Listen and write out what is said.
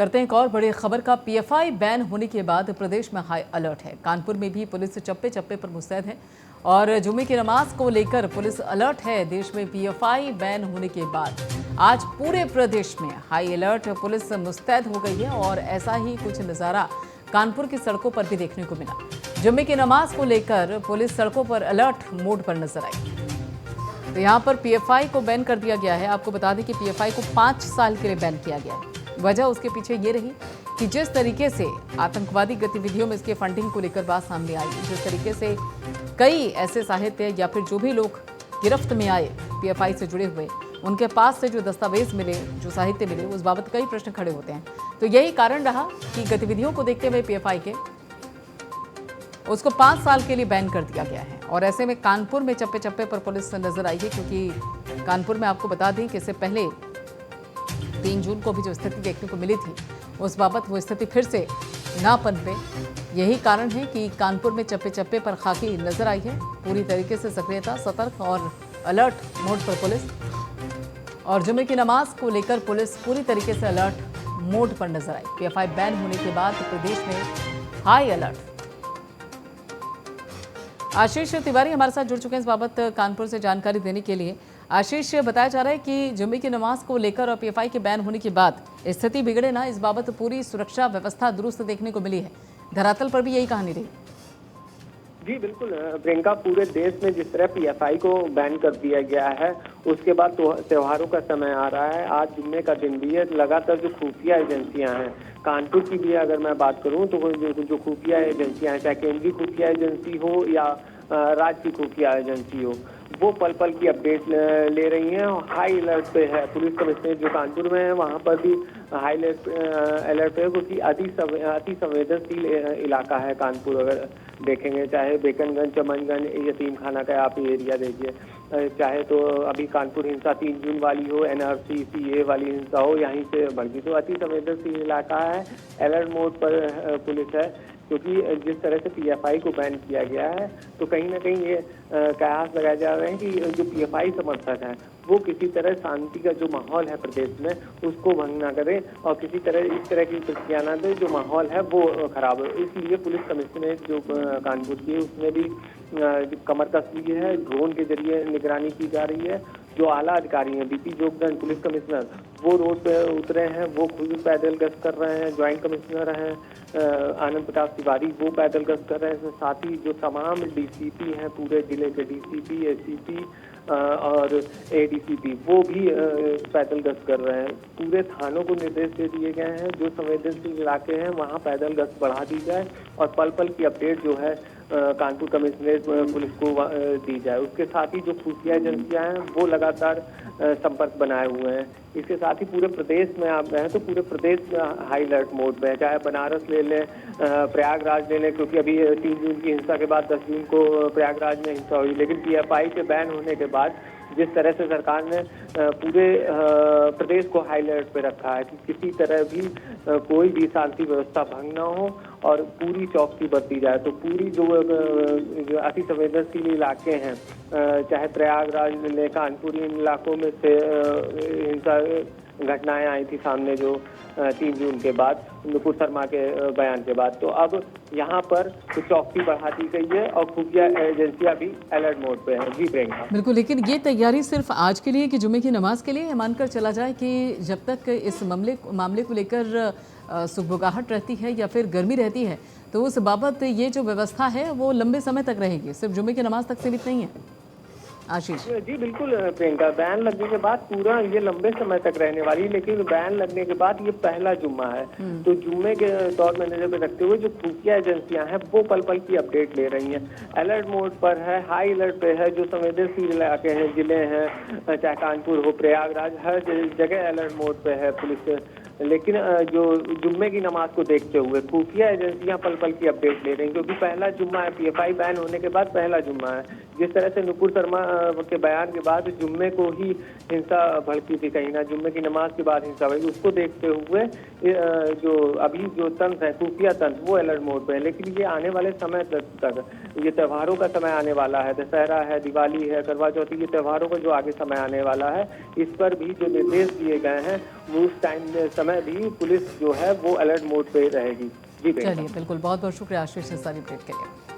करते हैं एक और बड़ी खबर का। पीएफआई बैन होने के बाद प्रदेश में हाई अलर्ट है। कानपुर में भी पुलिस चप्पे चप्पे पर मुस्तैद है और जुम्मे की नमाज को लेकर पुलिस अलर्ट है। देश में पीएफआई बैन होने के बाद आज पूरे प्रदेश में हाई अलर्ट, पुलिस मुस्तैद हो गई है और ऐसा ही कुछ नज़ारा कानपुर की सड़कों पर भी देखने को मिला। जुम्मे की नमाज को लेकर पुलिस सड़कों पर अलर्ट मोड पर नजर आई। तो यहाँ पर पीएफआई को बैन कर दिया गया है। आपको बता दें कि पीएफआई को 5 साल के लिए बैन किया गया है। वजह उसके पीछे ये रही कि जिस तरीके से आतंकवादी गतिविधियों में इसके फंडिंग को लेकर बात सामने आई, जिस तरीके से कई ऐसे साहित्य या फिर जो भी लोग गिरफ्त में आए पीएफआई से जुड़े हुए, उनके पास से जो दस्तावेज मिले, जो साहित्य मिले, उस बाबत कई प्रश्न खड़े होते हैं। तो यही कारण रहा कि गतिविधियों को देखते हुए पीएफआई के उसको 5 साल के लिए बैन कर दिया गया है। और ऐसे में कानपुर में चप्पे चप्पे पर पुलिस नजर आई है, क्योंकि कानपुर में आपको बता दें कि इससे पहले 3 जून को भी जो स्थिति देखने को मिली थी, उस बाबत वो स्थिति फिर से ना पनपे। यही कारण है कि कानपुर में चप्पे चप्पे पर खाकी नजर आई है। पूरी तरीके से सक्रियता, सतर्क और अलर्ट मोड पर पुलिस, और जुम्मे की नमाज को लेकर पुलिस पूरी तरीके से अलर्ट मोड पर नजर आई। पीएफआई बैन होने के बाद प्रदेश में हाई अलर्ट। आशीष तिवारी हमारे साथ जुड़ चुके हैं इस बाबत कानपुर से जानकारी देने के लिए। आशीष, बताया जा रहा है कि जुम्मे की नमाज को लेकर और पीएफआई के बैन होने के बाद स्थिति बिगड़े ना, इस बाबत पूरी सुरक्षा व्यवस्था दुरुस्त देखने को मिली है। धरातल पर भी यही कहानी रही। जी बिल्कुल प्रियंका, पूरे देश में जिस तरह पीएफआई को बैन कर दिया गया है, उसके बाद त्योहारों का समय आ रहा है। आज जुम्मे का दिन भी है। लगातार जो खुफिया एजेंसियां हैं, कानपुर की भी अगर मैं बात करूं तो जो खुफिया एजेंसियां हैं, चाहे केंद्रीय खुफिया एजेंसी हो या राज्य की खुफिया एजेंसी हो, वो पल पल की अपडेट ले रही हैं और हाई अलर्ट पे है। पुलिस कमिश्नरेट जो कानपुर में है, वहाँ पर भी हाई अलर्ट पे है, क्योंकि अति संवेदनशील इलाका है कानपुर। अगर देखेंगे, चाहे बेकनगंज, चमनगंज, यतीम खाना का आप एरिया देखिए, चाहे तो अभी कानपुर हिंसा 3 जून वाली हो, एनआरसी सीए वाली हिंसा हो, यहीं से बढ़ती, तो अति संवेदनशील इलाका है। अलर्ट मोड पर पुलिस है, क्योंकि जिस तरह से पीएफआई को बैन किया गया है, तो कहीं ना कहीं ये कयास लगाए जा रहे हैं कि जो पीएफआई समर्थक हैं वो किसी तरह शांति का जो माहौल है प्रदेश में, उसको भंग ना करें और किसी तरह इस तरह की प्रतिक्रिया ना दे जो माहौल है वो खराब हो। इसलिए पुलिस कमिश्नरेट जो कानपुर की है, उसमें भी कमर कसी है। ड्रोन के जरिए निगरानी की जा रही है। जो आला अधिकारी हैं, बीपी जोगदंड पुलिस कमिश्नर, वो रोड पे उतरे हैं, वो खुद पैदल गश्त कर रहे हैं। ज्वाइंट कमिश्नर हैं आनंद प्रताप तिवारी, वो पैदल गश्त कर रहे हैं। साथ ही जो तमाम डीसीपी हैं, पूरे जिले के डीसीपी, एसीपी और एडीसीपी, वो भी पैदल गश्त कर रहे हैं। पूरे थानों को निर्देश दे दिए गए हैं, जो संवेदनशील इलाके हैं वहाँ पैदल गश्त बढ़ा दी जाए और पल पल की अपडेट जो है कानपुर कमिश्नरेट पुलिस को दी जाए। उसके साथ ही जो खुफिया एजेंसियां हैं वो लगातार संपर्क बनाए हुए हैं। इसके साथ ही पूरे प्रदेश में आप गए तो पूरे प्रदेश में हाई अलर्ट मोड में है। चाहे बनारस ले लें, प्रयागराज ले लें, क्योंकि अभी 3 जून की हिंसा के बाद 10 जून को प्रयागराज में हिंसा हुई, लेकिन पीएफआई के बैन होने के बाद जिस तरह से सरकार ने पूरे प्रदेश को हाई अलर्ट पे रखा है कि किसी तरह भी कोई भी शांति व्यवस्था भंग ना हो और पूरी चौकसी बरती जाए। तो पूरी जो अति संवेदनशील इलाके हैं, चाहे प्रयागराज ले, कानपुर, इन इलाकों में से हिंसा घटनाएं आई थी सामने जो 3 जून के बाद, नुपुर शर्मा के बयान के बाद, तो अब यहाँ पर चौकसी बढ़ा दी गई है और खुफिया एजेंसियां भी अलर्ट मोड पे हैं। जी प्रियंका, बिल्कुल, लेकिन ये तैयारी सिर्फ आज के लिए कि जुम्मे की नमाज के लिए मानकर चला जाए कि जब तक इस मामले को लेकर सुगबुगाहट रहती है या फिर गर्मी रहती है, तो उस बाबत ये जो व्यवस्था है वो लंबे समय तक रहेगी, सिर्फ जुम्मे की नमाज तक सीमित नहीं है। आशीष जी बिल्कुल प्रियंका, बैन लगने के बाद पूरा ये लंबे समय तक रहने वाली, लेकिन बैन लगने के बाद ये पहला जुम्मा है, तो जुम्मे के तौर में नजर में रखते हुए जो खुफिया एजेंसियां हैं वो पल पल की अपडेट ले रही हैं। अलर्ट मोड पर है, हाई अलर्ट पे है। जो संवेदनशील इलाके हैं, जिले हैं, चाहे कानपुर हो, प्रयागराज, हर जगह अलर्ट मोड पे है पुलिस। लेकिन जो जुम्मे की नमाज को देखते हुए खुफिया एजेंसियां पल पल की अपडेट ले रही हैं, क्योंकि पहला जुम्मा है। पीएफआई बैन होने के बाद पहला जुम्मा है, जिस तरह से नुपुर शर्मा के बयान के बाद जुम्मे को ही हिंसा भड़की थी, कहीं ना जुम्मे की नमाज के बाद हिंसा हुई, उसको देखते हुए जो अभी जो तंत्र है, खुफिया तंत्र, वो अलर्ट मोड पे है। लेकिन ये आने वाले समय तक, ये त्योहारों का समय आने वाला है, दशहरा है, दिवाली है, करवा चौथी, ये त्योहारों का जो आगे समय आने वाला है, इस पर भी जो निर्देश दिए गए हैं वो उस टाइम समय भी पुलिस जो है वो अलर्ट मोड पे रहेगी। जी चलिए, बिल्कुल, बहुत बहुत शुक्रिया आशीष इस सारी अपडेट के लिए।